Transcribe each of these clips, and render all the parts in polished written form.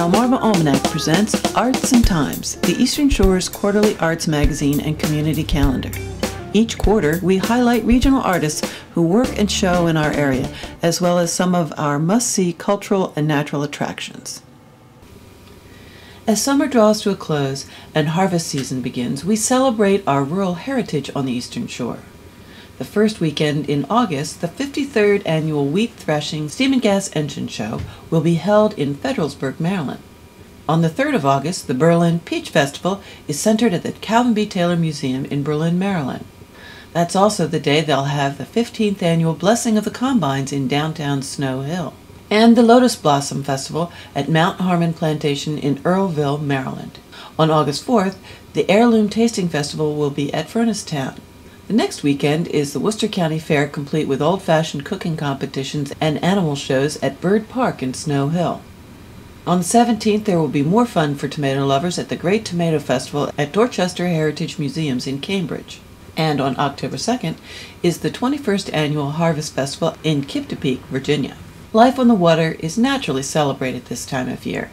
Delmarva Almanac presents Arts and Times, the Eastern Shore's quarterly arts magazine and community calendar. Each quarter, we highlight regional artists who work and show in our area, as well as some of our must-see cultural and natural attractions. As summer draws to a close and harvest season begins, we celebrate our rural heritage on the Eastern Shore. The first weekend in August, the 53rd Annual Wheat Threshing Steam and Gas Engine Show will be held in Federalsburg, Maryland. On the 3rd of August, the Berlin Peach Festival is centered at the Calvin B. Taylor Museum in Berlin, Maryland. That's also the day they'll have the 15th Annual Blessing of the Combines in downtown Snow Hill, and the Lotus Blossom Festival at Mount Harmon Plantation in Earlville, Maryland. On August 4th, the Heirloom Tasting Festival will be at Furnace Town. The next weekend is the Worcester County Fair, complete with old-fashioned cooking competitions and animal shows at Bird Park in Snow Hill. On the 17th, there will be more fun for tomato lovers at the Great Tomato Festival at Dorchester Heritage Museums in Cambridge. And on October 2nd is the 21st Annual Harvest Festival in Kiptopeke, Virginia. Life on the water is naturally celebrated this time of year.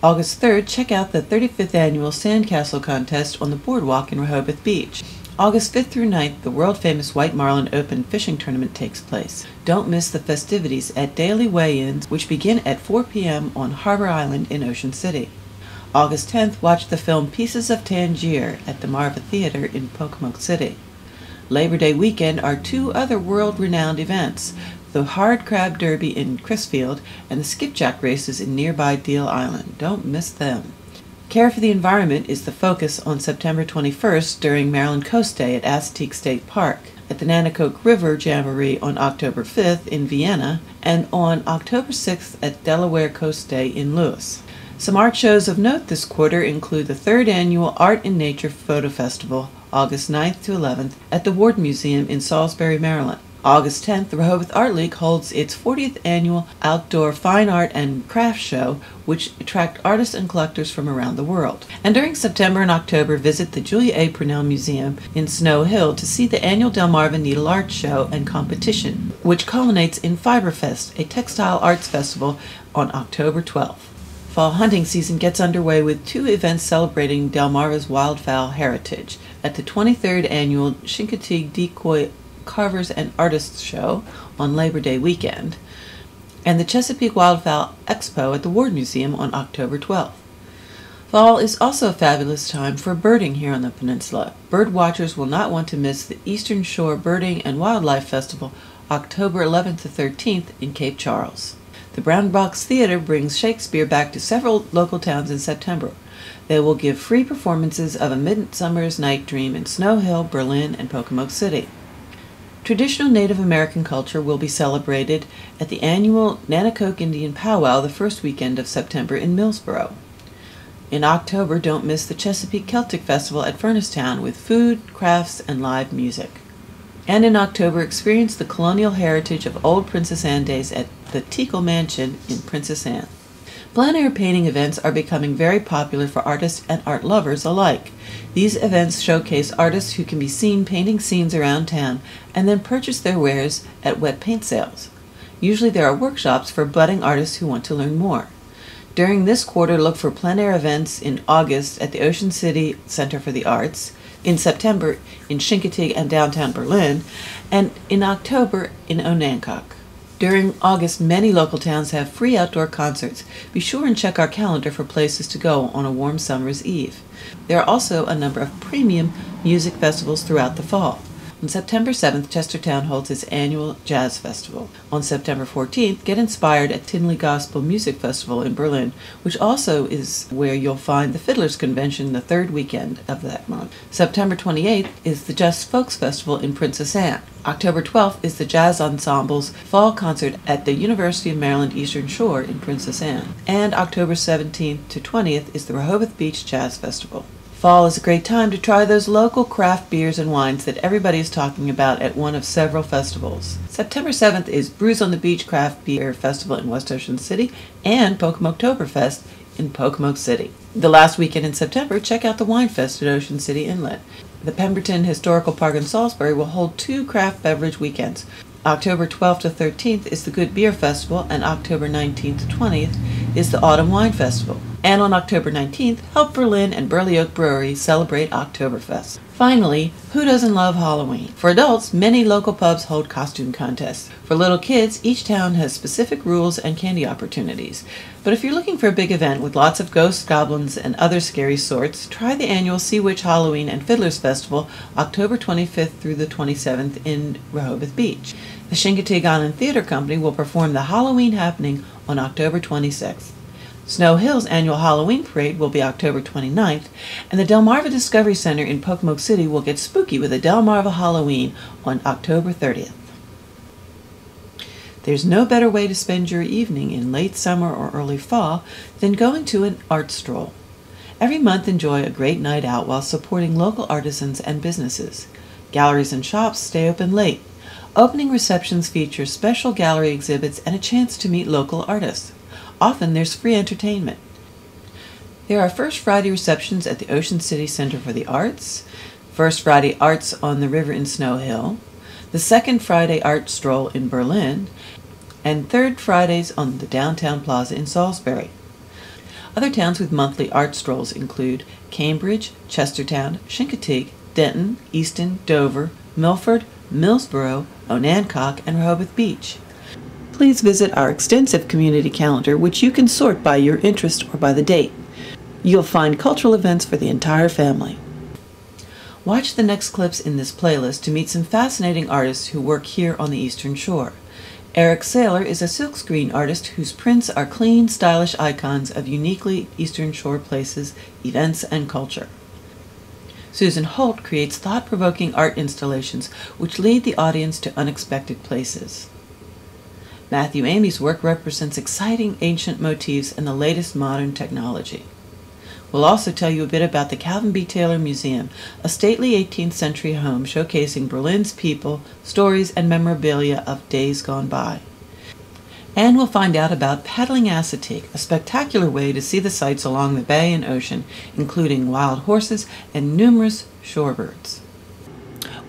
August 3rd, check out the 35th Annual Sandcastle Contest on the boardwalk in Rehoboth Beach. August 5th through 9th, the world-famous White Marlin Open Fishing Tournament takes place. Don't miss the festivities at daily weigh-ins, which begin at 4 p.m. on Harbor Island in Ocean City. August 10th, watch the film Pieces of Tangier at the Delmarva Theater in Pocomoke City. Labor Day weekend are two other world-renowned events, the Hard Crab Derby in Crisfield and the Skipjack races in nearby Deal Island. Don't miss them. Care for the environment is the focus on September 21st during Maryland Coast Day at Aztec State Park, at the Nanticoke River Jamboree on October 5th in Vienna, and on October 6th at Delaware Coast Day in Lewis. Some art shows of note this quarter include the 3rd Annual Art in Nature Photo Festival, August 9th to 11th, at the Ward Museum in Salisbury, Maryland. August 10th, the Rehoboth Art League holds its 40th Annual Outdoor Fine Art and Craft Show, which attract artists and collectors from around the world. And during September and October, visit the Julia A. Purnell Museum in Snow Hill to see the annual Delmarva Needle Art Show and Competition, which culminates in Fiberfest, a textile arts festival, on October 12th. Fall hunting season gets underway with two events celebrating Delmarva's wildfowl heritage at the 23rd Annual Chincoteague Decoy Carvers and Artists Show on Labor Day weekend, and the Chesapeake Wildfowl Expo at the Ward Museum on October 12th. Fall is also a fabulous time for birding here on the peninsula. Bird watchers will not want to miss the Eastern Shore Birding and Wildlife Festival, October 11th to 13th in Cape Charles. The Brown Box Theater brings Shakespeare back to several local towns in September. They will give free performances of A Midsummer's Night Dream in Snow Hill, Berlin, and Pocomoke City. Traditional Native American culture will be celebrated at the annual Nanticoke Indian Powwow the first weekend of September in Millsboro. In October, don't miss the Chesapeake Celtic Festival at Furnace Town with food, crafts, and live music. And in October, experience the colonial heritage of old Princess Anne days at the Teakle Mansion in Princess Anne. Plein-air painting events are becoming very popular for artists and art lovers alike. These events showcase artists who can be seen painting scenes around town and then purchase their wares at wet paint sales. Usually there are workshops for budding artists who want to learn more. During this quarter, look for plein-air events in August at the Ocean City Center for the Arts, in September in Chincoteague and downtown Berlin, and in October in Onancock. During August, many local towns have free outdoor concerts. Be sure and check our calendar for places to go on a warm summer's eve. There are also a number of premium music festivals throughout the fall. On September 7th, Chestertown holds its annual Jazz Festival. On September 14th, get inspired at Tinley Gospel Music Festival in Berlin, which also is where you'll find the Fiddlers Convention the third weekend of that month. September 28th is the Just Folks Festival in Princess Anne. October 12th is the Jazz Ensemble's fall concert at the University of Maryland Eastern Shore in Princess Anne. And October 17th to 20th is the Rehoboth Beach Jazz Festival. Fall is a great time to try those local craft beers and wines that everybody is talking about at one of several festivals. September 7th is Brews on the Beach Craft Beer Festival in West Ocean City and Pocomoke-toberfest in Pocomoke City. The last weekend in September, check out the Wine Fest at Ocean City Inlet. The Pemberton Historical Park in Salisbury will hold two craft beverage weekends. October 12th to 13th is the Good Beer Festival, and October 19th to 20th is the Autumn Wine Festival. And on October 19th, help Berlin and Burley Oak Brewery celebrate Oktoberfest. Finally, who doesn't love Halloween? For adults, many local pubs hold costume contests. For little kids, each town has specific rules and candy opportunities. But if you're looking for a big event with lots of ghosts, goblins, and other scary sorts, try the annual Sea Witch Halloween and Fiddlers Festival, October 25th through the 27th in Rehoboth Beach. The Shincoteague Island Theater Company will perform the Halloween Happening on October 26th. Snow Hill's annual Halloween parade will be October 29th, and the Delmarva Discovery Center in Pocomoke City will get spooky with a Delmarva Halloween on October 30th. There's no better way to spend your evening in late summer or early fall than going to an art stroll. Every month, enjoy a great night out while supporting local artisans and businesses. Galleries and shops stay open late. Opening receptions feature special gallery exhibits and a chance to meet local artists. Often there's free entertainment. There are First Friday receptions at the Ocean City Center for the Arts, First Friday Arts on the River in Snow Hill, the Second Friday Art Stroll in Berlin, and Third Fridays on the Downtown Plaza in Salisbury. Other towns with monthly art strolls include Cambridge, Chestertown, Shincoteague, Denton, Easton, Dover, Milford, Millsboro, Onancock, and Rehoboth Beach. Please visit our extensive community calendar, which you can sort by your interest or by the date. You'll find cultural events for the entire family. Watch the next clips in this playlist to meet some fascinating artists who work here on the Eastern Shore. Eric Saylor is a silkscreen artist whose prints are clean, stylish icons of uniquely Eastern Shore places, events, and culture. Susan Holt creates thought-provoking art installations which lead the audience to unexpected places. Matthew Amy's work represents exciting ancient motifs and the latest modern technology. We'll also tell you a bit about the Calvin B. Taylor Museum, a stately 18th century home showcasing Berlin's people, stories, and memorabilia of days gone by. And we'll find out about paddling Assateague, a spectacular way to see the sights along the bay and ocean, including wild horses and numerous shorebirds.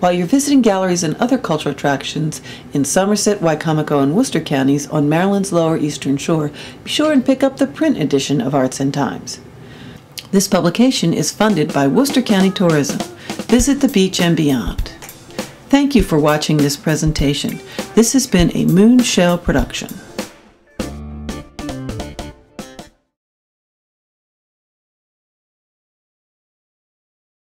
While you're visiting galleries and other cultural attractions in Somerset, Wicomico, and Worcester counties on Maryland's lower eastern shore, be sure and pick up the print edition of Arts and Times. This publication is funded by Worcester County Tourism. Visit the beach and beyond. Thank you for watching this presentation. This has been a Moonshell production.